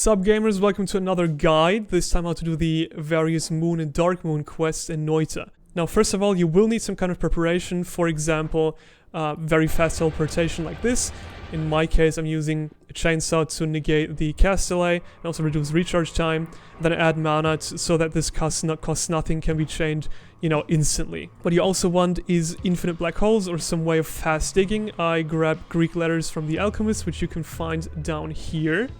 Sup gamers, welcome to another guide, this time how to do the various moon and dark moon quests in Noita. Now first of all, you will need some kind of preparation, for example, very fast teleportation like this. In my case, I'm using a chainsaw to negate the cast delay and also reduce recharge time. Then I add mana so that this costs nothing, can be chained, instantly. What you also want is infinite black holes or some way of fast digging. I grab Greek letters from the alchemist, which you can find down here.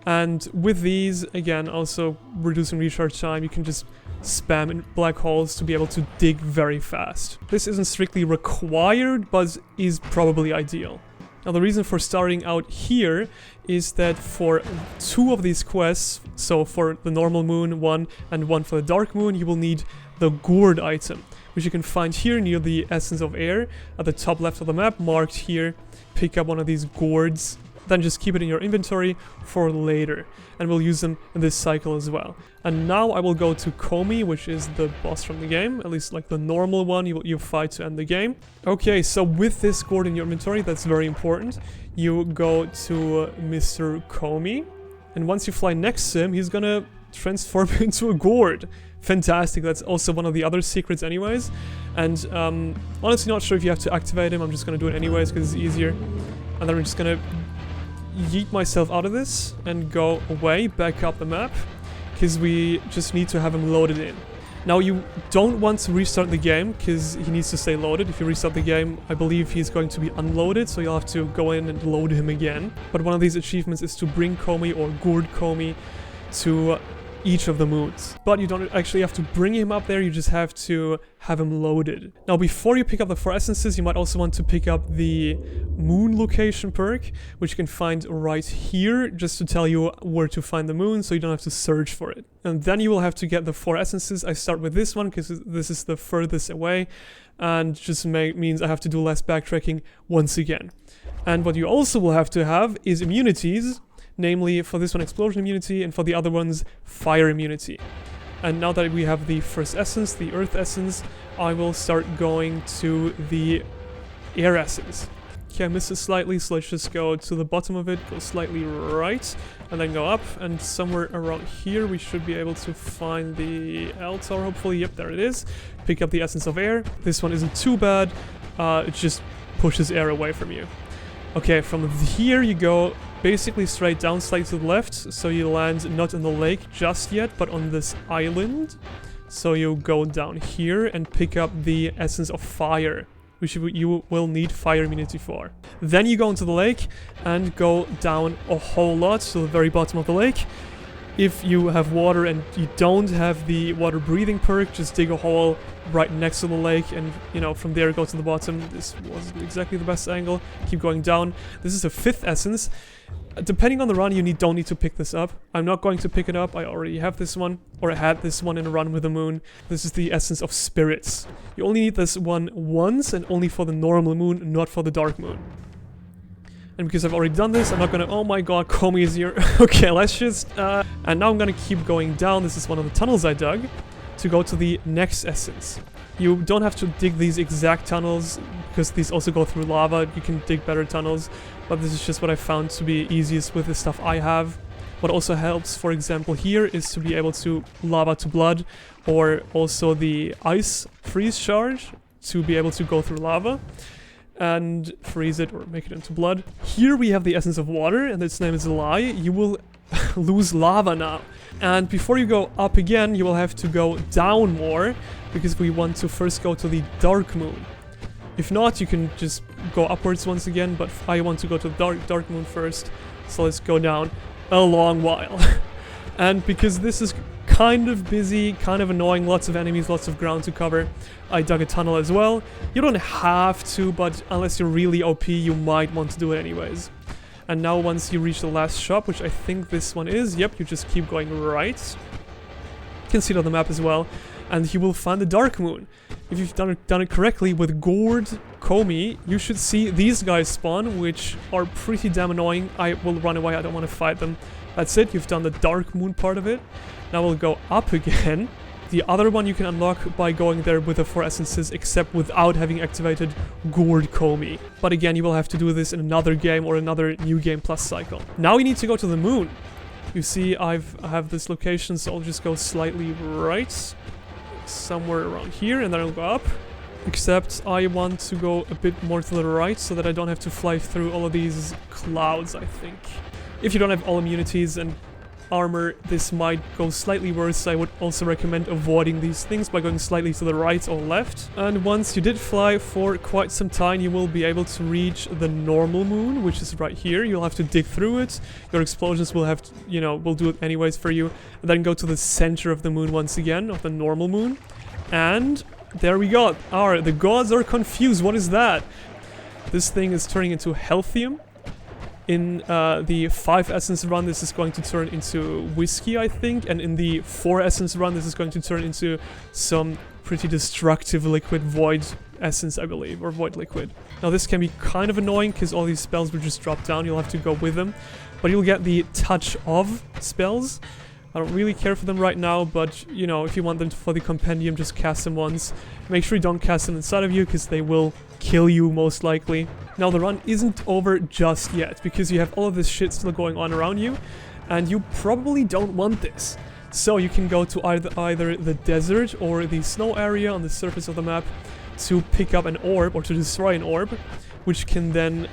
And with these, again, also reducing recharge time, you can just spam in black holes to be able to dig very fast. This isn't strictly required, but is probably ideal. Now the reason for starting out here is that for two of these quests, so for the normal moon one and one for the dark moon, you will need the gourd item, which you can find here near the essence of air at the top left of the map, marked here. Pick up one of these gourds, then just keep it in your inventory for later, and we'll use them in this cycle as well. And now I will go to Kolmi, which is the boss from the game, at least like the normal one you fight to end the game. Okay, so with this gourd in your inventory, that's very important. You go to Mr. Kolmi, and once you fly next to him, he's gonna transform into a gourd. Fantastic, that's also one of the other secrets anyways. And honestly not sure if you have to activate him, I'm just gonna do it anyways because it's easier. And then we're just gonna yeet myself out of this and go away, back up the map, because we just need to have him loaded in. Now you don't want to restart the game because he needs to stay loaded. If you restart the game, I believe he's going to be unloaded, so you'll have to go in and load him again. But one of these achievements is to bring Kolmi or Gourd Kolmi to each of the moons. But you don't actually have to bring him up there, you just have to have him loaded. Now before you pick up the 4 essences, you might also want to pick up the moon location perk, which you can find right here, just to tell you where to find the moon, so you don't have to search for it. And then you will have to get the 4 essences. I start with this one because this is the furthest away, and just means I have to do less backtracking once again. And what you also will have to have is immunities, namely for this one explosion immunity and for the other ones fire immunity. And now that we have the first essence, the earth essence, I will start going to the air essence. Okay, I missed it slightly, so let's just go to the bottom of it, go slightly right, and then go up, and somewhere around here we should be able to find the altar, hopefully. Yep, there it is. Pick up the essence of air. This one isn't too bad, it just pushes air away from you. Okay, from here you go basically straight down, slightly to the left, so you land not in the lake just yet, but on this island. So you go down here and pick up the essence of fire, which you will need fire immunity for. Then you go into the lake and go down a whole lot to the very bottom of the lake. If you have water and you don't have the water breathing perk, just dig a hole right next to the lake and, from there go to the bottom. This wasn't exactly the best angle. Keep going down. This is the 5th essence. Depending on the run, you don't need to pick this up. I'm not going to pick it up. I already have this one, or I had this one in a run with the moon. This is the essence of spirits. You only need this one once and only for the normal moon, not for the dark moon. And because I've already done this, I'm not gonna... Oh my god, Kolmi is here. Okay, let's just... And now I'm gonna keep going down. This is one of the tunnels I dug to go to the next essence. You don't have to dig these exact tunnels because these also go through lava. You can dig better tunnels, but this is just what I found to be easiest with the stuff I have. What also helps, for example, here is to be able to lava to blood, or also the ice freeze charge to be able to go through lava and freeze it or make it into blood. Here we have the essence of water, and its name is Lie. You will lose lava now. And before you go up again, you will have to go down more, because we want to first go to the dark moon. If not, you can just go upwards once again, but I want to go to the dark moon first, so let's go down a long while. And because this is kind of busy, kind of annoying, lots of enemies, lots of ground to cover, I dug a tunnel as well. You don't have to, but unless you're really OP, you might want to do it anyways. And now once you reach the last shop, which I think this one is, yep, you just keep going right. You can see it on the map as well. And you will find the dark moon. If you've done it correctly with Gourd Kolmi, you should see these guys spawn, which are pretty damn annoying. I will run away, I don't want to fight them. That's it, you've done the dark moon part of it. Now we'll go up again. The other one you can unlock by going there with the 4 essences, except without having activated Gourd Kolmi. But again, you will have to do this in another game or another new game plus cycle. Now we need to go to the moon. You see I have this location, so I'll just go slightly right, somewhere around here, and then I'll go up. Except I want to go a bit more to the right so that I don't have to fly through all of these clouds, I think. If you don't have all immunities and armor, this might go slightly worse. I would also recommend avoiding these things by going slightly to the right or left. And once you did fly for quite some time, you will be able to reach the normal moon, which is right here. You'll have to dig through it. Your explosions will have to, you know, will do it anyways for you. And then go to the center of the moon once again, of the normal moon. And there we go. The gods are confused. What is that? This thing is turning into healthium. In the 5 essence run, this is going to turn into whiskey, I think. And in the 4 essence run, this is going to turn into some pretty destructive liquid void essence, I believe. Or void liquid. Now this can be kind of annoying because all these spells will just drop down. You'll have to go with them. But you'll get the touch of spells. I don't really care for them right now, but, you know, if you want them for the compendium, just cast them once. Make sure you don't cast them inside of you, because they will kill you, most likely. Now, the run isn't over just yet, because you have all of this shit still going on around you, and you probably don't want this. So you can go to either the desert or the snow area on the surface of the map to pick up an orb, or to destroy an orb, which can then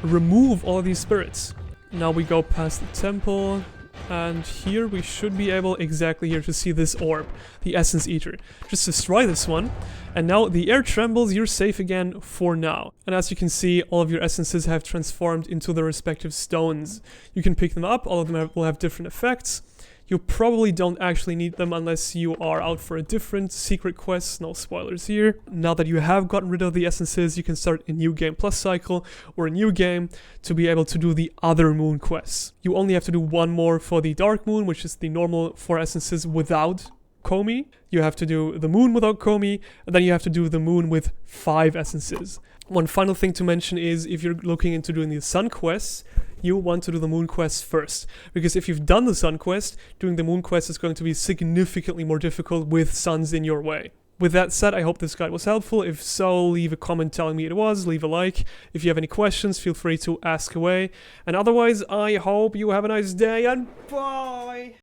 remove all of these spirits. Now we go past the temple. And here we should be able, exactly here, to see this orb, the Essence Eater. Just destroy this one, and now the air trembles, you're safe again for now. And as you can see, all of your essences have transformed into their respective stones. You can pick them up, all of them will have different effects. You probably don't actually need them unless you are out for a different secret quest, no spoilers here. Now that you have gotten rid of the essences, you can start a new game plus cycle or a new game to be able to do the other moon quests. You only have to do one more for the dark moon, which is the normal 4 essences without Kolmi. You have to do the moon without Kolmi, and then you have to do the moon with 5 essences. One final thing to mention is if you're looking into doing the sun quests, you want to do the moon quest first, because if you've done the sun quest, doing the moon quest is going to be significantly more difficult with suns in your way. With that said, I hope this guide was helpful. If so, leave a comment telling me it was, leave a like. If you have any questions, feel free to ask away. And otherwise, I hope you have a nice day, and bye!